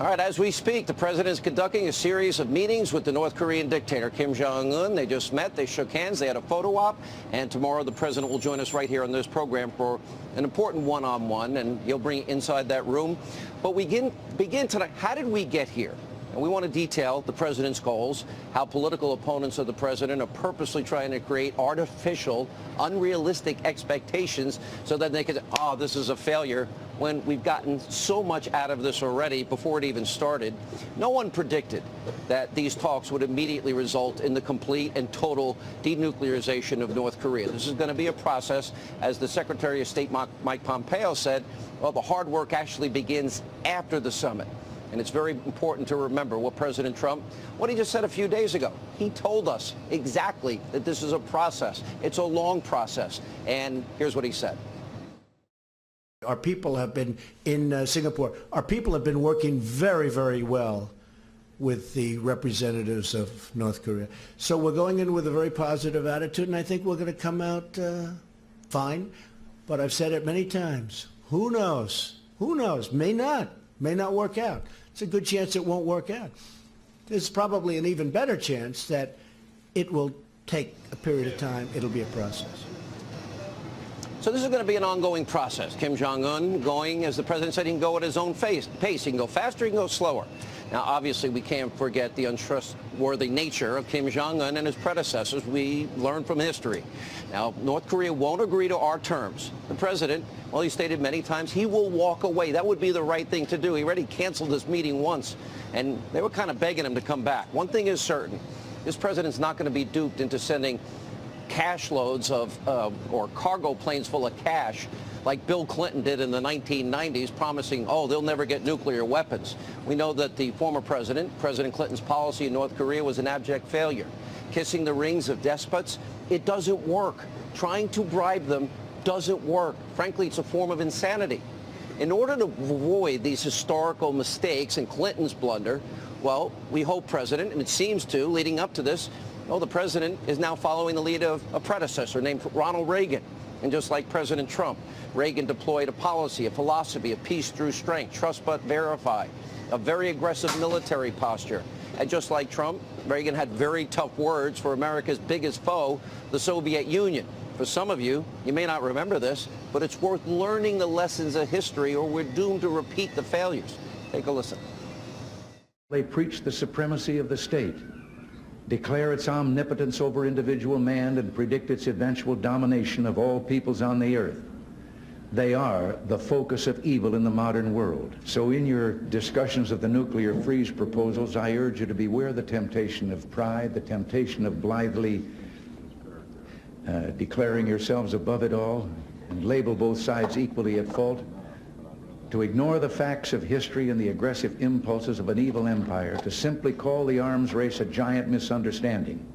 right, as we speak, the president is conducting a series of meetings with the North Korean dictator, Kim Jong-un. They just met, they shook hands, they had a photo op, and tomorrow the president will join us right here on this program for an important one-on-one, and he'll bring inside that room. But we begin tonight. How did we get here? And we want to detail the president's goals, how political opponents of the president are purposely trying to create artificial, unrealistic expectations so that they can say, oh, this is a failure, when we've gotten so much out of this already before it even started. No one predicted that these talks would immediately result in the complete and total denuclearization of North Korea. This is going to be a process, as the Secretary of State Mike Pompeo said, well, the hard work actually begins after the summit. And it's very important to remember what President Trump, what he just said a few days ago. He told us exactly that this is a process. It's a long process. And here's what he said. Our people have been in Singapore. Our people have been working very, very well with the representatives of North Korea. So we're going in with a very positive attitude, and I think we're going to come out fine. But I've said it many times. Who knows? Who knows? May not work out. It's a good chance it won't work out. There's probably an even better chance that it will take a period of time. It'll be a process. So this is going to be an ongoing process. Kim Jong-un going, as the president said, he can go at his own pace. He can go faster, he can go slower. Now, obviously, we can't forget the untrustworthy nature of Kim Jong-un and his predecessors. We learned from history. Now, North Korea won't agree to our terms. The president, well, he stated many times he will walk away. That would be the right thing to do. He already canceled this meeting once, and they were kind of begging him to come back. One thing is certain. This president's not going to be duped into sending cash loads of, or cargo planes full of cash like Bill Clinton did in the 1990s, promising, oh, they'll never get nuclear weapons. We know that the former president, President Clinton's policy in North Korea was an abject failure. Kissing the rings of despots, it doesn't work. Trying to bribe them doesn't work. Frankly, it's a form of insanity. In order to avoid these historical mistakes and Clinton's blunder, well, we hope, President, and it seems to, leading up to this, well, the president is now following the lead of a predecessor named Ronald Reagan. And just like President Trump, Reagan deployed a policy, a philosophy of peace through strength, trust but verify, a very aggressive military posture. And just like Trump, Reagan had very tough words for America's biggest foe, the Soviet Union. For some of you, you may not remember this, but it's worth learning the lessons of history or we're doomed to repeat the failures. Take a listen. They preach the supremacy of the state, declare its omnipotence over individual man, and predict its eventual domination of all peoples on the earth. They are the focus of evil in the modern world. So in your discussions of the nuclear freeze proposals, I urge you to beware the temptation of pride, the temptation of blithely declaring yourselves above it all, and label both sides equally at fault, to ignore the facts of history and the aggressive impulses of an evil empire, to simply call the arms race a giant misunderstanding,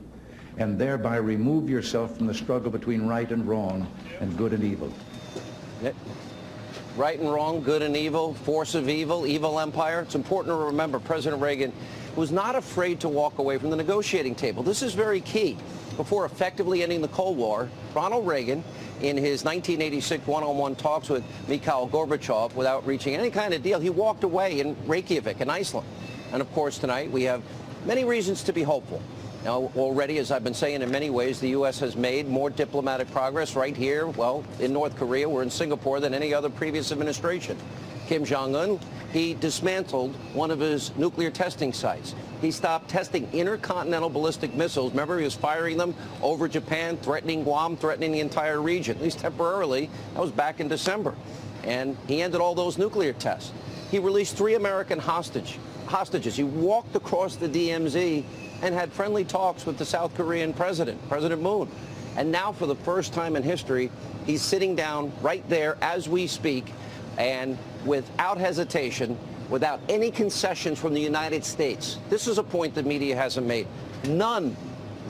and thereby remove yourself from the struggle between right and wrong and good and evil. Right and wrong, good and evil, force of evil, evil empire. It's important to remember President Reagan was not afraid to walk away from the negotiating table. This is very key. Before effectively ending the Cold War, Ronald Reagan, in his 1986 one-on-one talks with Mikhail Gorbachev, without reaching any kind of deal, he walked away in Reykjavik in Iceland. And of course, tonight we have many reasons to be hopeful. Now, already, as I've been saying, in many ways, the U.S. has made more diplomatic progress right here, well, in North Korea, we're in Singapore, than any other previous administration. Kim Jong-un, he dismantled one of his nuclear testing sites. He stopped testing intercontinental ballistic missiles. Remember, he was firing them over Japan, threatening Guam, threatening the entire region, at least temporarily. That was back in December. And he ended all those nuclear tests. He released 3 American hostages. He walked across the DMZ and had friendly talks with the South Korean president, President Moon. And now, for the first time in history, he's sitting down right there as we speak, and without hesitation, without any concessions from the United States. This is a point the media hasn't made. None.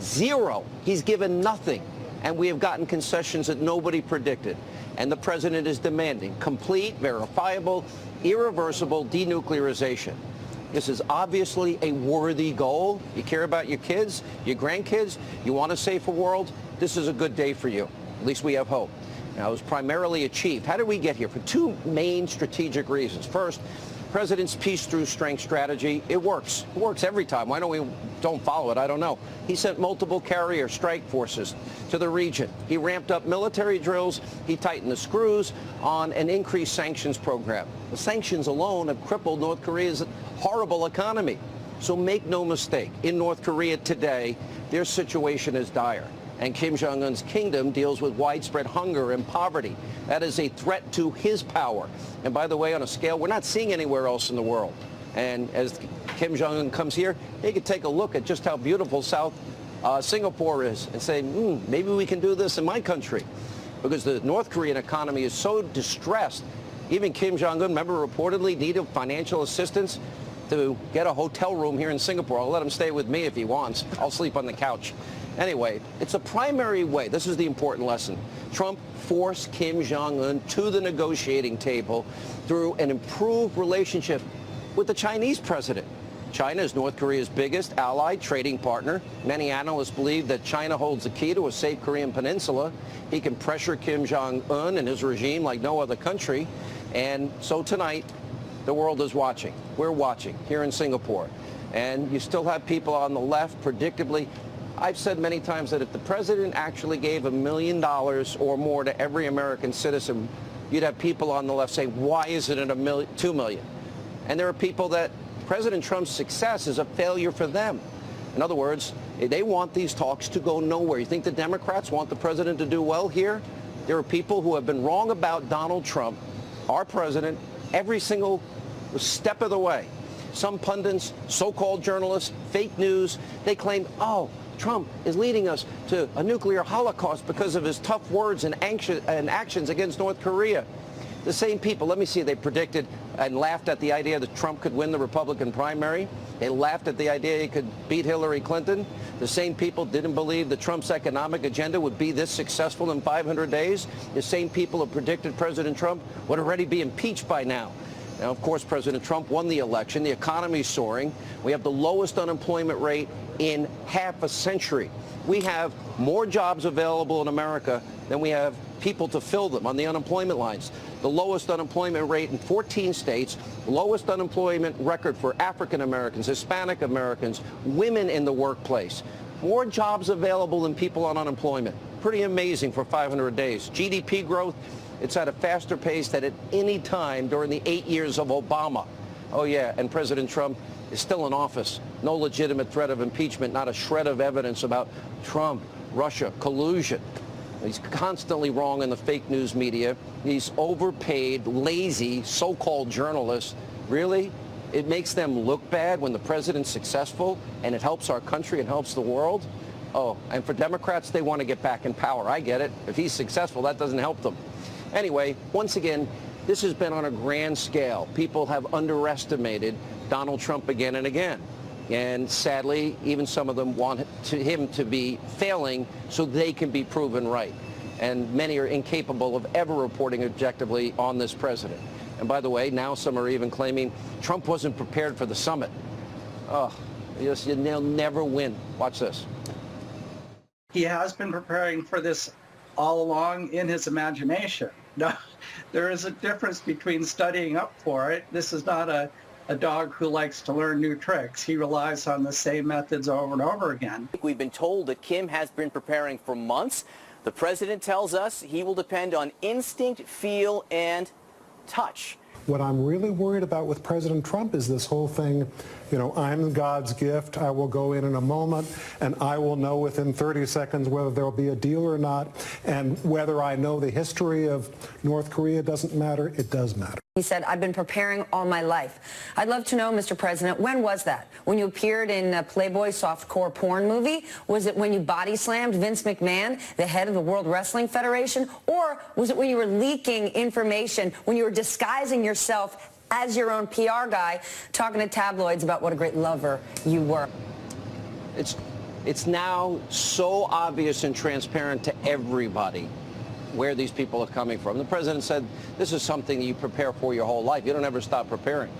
Zero. He's given nothing. And we have gotten concessions that nobody predicted. And the president is demanding complete, verifiable, irreversible denuclearization. This is obviously a worthy goal. You care about your kids, your grandkids, you want a safer world. This is a good day for you. At least we have hope. Now, it was primarily achieved. How did we get here? For 2 main strategic reasons. First, President's peace through strength strategy, it works. It works every time. Why don't we follow it? I don't know. He sent multiple carrier strike forces to the region. He ramped up military drills. He tightened the screws on an increased sanctions program. The sanctions alone have crippled North Korea's horrible economy. So make no mistake, in North Korea today, their situation is dire. And Kim Jong-un's kingdom deals with widespread hunger and poverty. That is a threat to his power. And by the way, on a scale we're not seeing anywhere else in the world. And as Kim Jong-un comes here, he could take a look at just how beautiful South Singapore is and say, maybe we can do this in my country. Because the North Korean economy is so distressed. Even Kim Jong-un, remember, reportedly needed financial assistance to get a hotel room here in Singapore. I'll let him stay with me if he wants. I'll sleep on the couch. Anyway, it's a primary way. This is the important lesson. Trump forced Kim Jong-un to the negotiating table through an improved relationship with the Chinese president. China is North Korea's biggest ally, trading partner. Many analysts believe that China holds the key to a safe Korean peninsula. He can pressure Kim Jong-un and his regime like no other country. And so tonight, the world is watching. We're watching here in Singapore. And you still have people on the left, predictably. I've said many times that if the president actually gave $1 million or more to every American citizen, you'd have people on the left saying, why isn't it $2 million? And there are people that President Trump's success is a failure for them. In other words, they want these talks to go nowhere. You think the Democrats want the president to do well here? There are people who have been wrong about Donald Trump, our president, every single step of the way. Some pundits, so-called journalists, fake news, they claim, oh, Trump is leading us to a nuclear holocaust because of his tough words and actions against North Korea. The same people, let me see, they predicted and laughed at the idea that Trump could win the Republican primary. They laughed at the idea he could beat Hillary Clinton. The same people didn't believe that Trump's economic agenda would be this successful in 500 days. The same people who predicted President Trump would already be impeached by now. Now, of course, President Trump won the election. The economy is soaring. We have the lowest unemployment rate in half a century. We have more jobs available in America than we have people to fill them on the unemployment lines. The lowest unemployment rate in 14 states, lowest unemployment record for African Americans, Hispanic Americans, women in the workplace. More jobs available than people on unemployment. Pretty amazing for 500 days. GDP growth, it's at a faster pace than at any time during the 8 years of Obama. Oh, yeah, and President Trump is still in office. No legitimate threat of impeachment, not a shred of evidence about Trump, Russia, collusion. He's constantly wrong in the fake news media. These overpaid, lazy, so-called journalists, really? It makes them look bad when the president's successful and it helps our country and helps the world? Oh, and for Democrats, they want to get back in power. I get it. If he's successful, that doesn't help them. Anyway, once again, this has been on a grand scale. People have underestimated Donald Trump again and again. And sadly, even some of them want him to be failing so they can be proven right. And many are incapable of ever reporting objectively on this president. And by the way, now some are even claiming Trump wasn't prepared for the summit. Oh, they'll never win. Watch this. He has been preparing for this all along in his imagination. No, there is a difference between studying up for it. This is not a dog who likes to learn new tricks. He relies on the same methods over and over again. We've been told that Kim has been preparing for months. The president tells us he will depend on instinct, feel, and touch. What I'm really worried about with President Trump is this whole thing, you know, I'm God's gift, I will go in a moment, and I will know within 30 seconds whether there will be a deal or not, and whether I know the history of North Korea doesn't matter, it does matter. He said, I've been preparing all my life. I'd love to know, Mr. President, when was that? When you appeared in a Playboy softcore porn movie? Was it when you body slammed Vince McMahon, the head of the World Wrestling Federation? Or was it when you were leaking information, when you were disguising yourself as your own PR guy, talking to tabloids about what a great lover you were? It's now so obvious and transparent to everybody where these people are coming from. The president said this is something you prepare for your whole life. You don't ever stop preparing.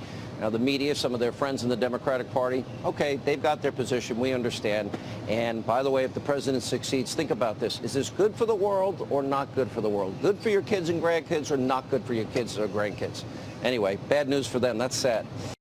Now, the media, some of their friends in the Democratic Party, okay, they've got their position. We understand. And by the way, if the president succeeds, think about this. Is this good for the world or not good for the world? Good for your kids and grandkids or not good for your kids or grandkids? Anyway, bad news for them. That's sad.